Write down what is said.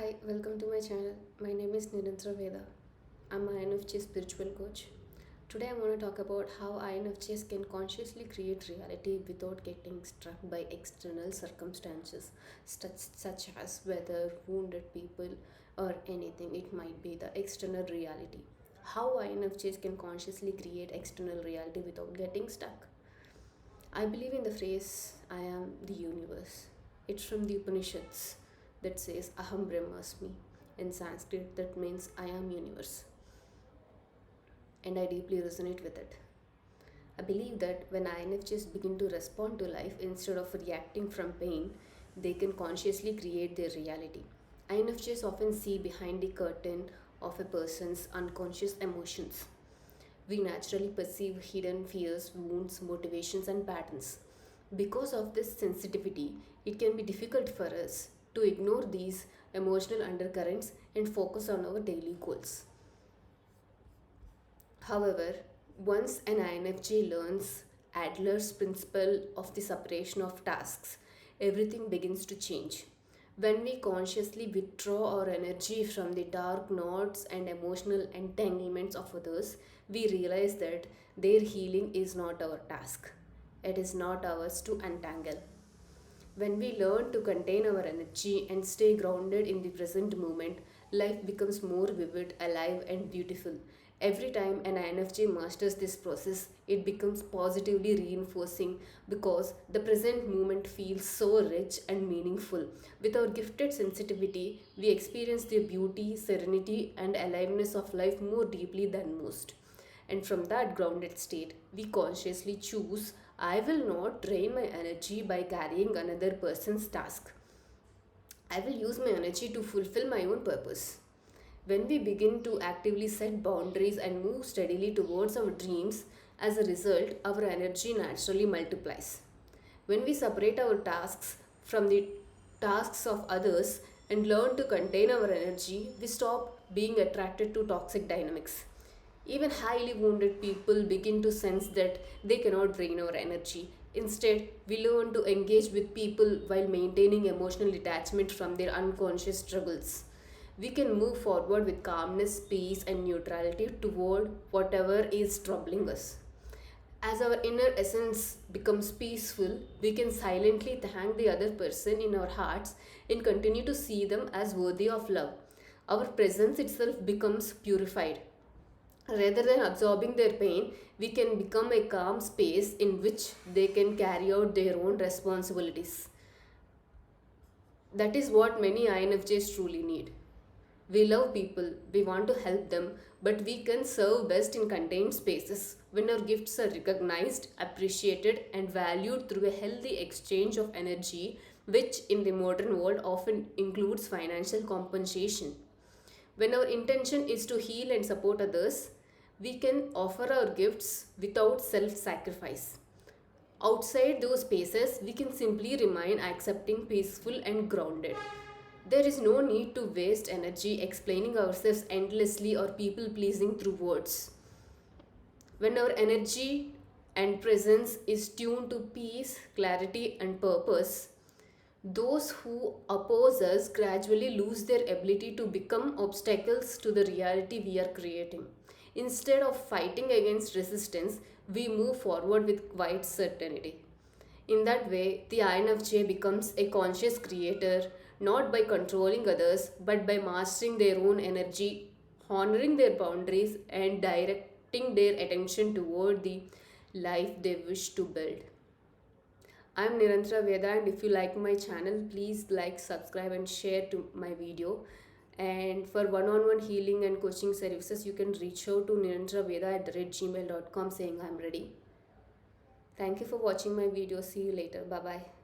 Hi, welcome to my channel. My name is Nirantaraveda. I'm an INFJ Spiritual coach. Today I want to talk about how INFJs can consciously create reality without getting struck by external circumstances such as weather, wounded people, or anything. It might be the external reality. How INFJs can consciously create external reality without getting stuck. I believe in the phrase, I am the universe. It's from the Upanishads that says, Aham Brahmasmi. In Sanskrit, that means I am universe. And I deeply resonate with it. I believe that when INFJs begin to respond to life instead of reacting from pain, they can consciously create their reality. INFJs often see behind the curtain of a person's unconscious emotions. We naturally perceive hidden fears, wounds, motivations, and patterns. Because of this sensitivity, it can be difficult for us to ignore these emotional undercurrents and focus on our daily goals. However, once an INFJ learns Adler's principle of the separation of tasks, everything begins to change. When we consciously withdraw our energy from the dark knots and emotional entanglements of others, we realize that their healing is not our task. It is not ours to untangle. When we learn to contain our energy and stay grounded in the present moment, life becomes more vivid, alive, and beautiful. Every time an INFJ masters this process, it becomes positively reinforcing because the present moment feels so rich and meaningful. With our gifted sensitivity, we experience the beauty, serenity, and aliveness of life more deeply than most. And from that grounded state, we consciously choose I will not drain my energy by carrying another person's task. I will use my energy to fulfill my own purpose. When we begin to actively set boundaries and move steadily towards our dreams, as a result, our energy naturally multiplies. When we separate our tasks from the tasks of others and learn to contain our energy, we stop being attracted to toxic dynamics. Even highly wounded people begin to sense that they cannot drain our energy. Instead, we learn to engage with people while maintaining emotional detachment from their unconscious struggles. We can move forward with calmness, peace, and neutrality toward whatever is troubling us. As our inner essence becomes peaceful, we can silently thank the other person in our hearts and continue to see them as worthy of love. Our presence itself becomes purified. Rather than absorbing their pain, we can become a calm space in which they can carry out their own responsibilities. That is what many INFJs truly need. We love people, we want to help them, but we can serve best in contained spaces when our gifts are recognized, appreciated, and valued through a healthy exchange of energy, which in the modern world often includes financial compensation. When our intention is to heal and support others, we can offer our gifts without self sacrifice. Outside those spaces, we can simply remain accepting, peaceful, and grounded. There is no need to waste energy explaining ourselves endlessly or people pleasing through words. When our energy and presence is tuned to peace, clarity, and purpose, those who oppose us gradually lose their ability to become obstacles to the reality we are creating. Instead of fighting against resistance, we move forward with quiet certainty. In that way, the INFJ becomes a conscious creator, not by controlling others, but by mastering their own energy, honoring their boundaries, and directing their attention toward the life they wish to build. I'm Nirantaraveda, and if you like my channel, please like, subscribe, and share to my video. And for one-on-one healing and coaching services, you can reach out to nirantaraveda@gmail.com saying I'm ready. Thank you for watching my video. See you later. Bye bye.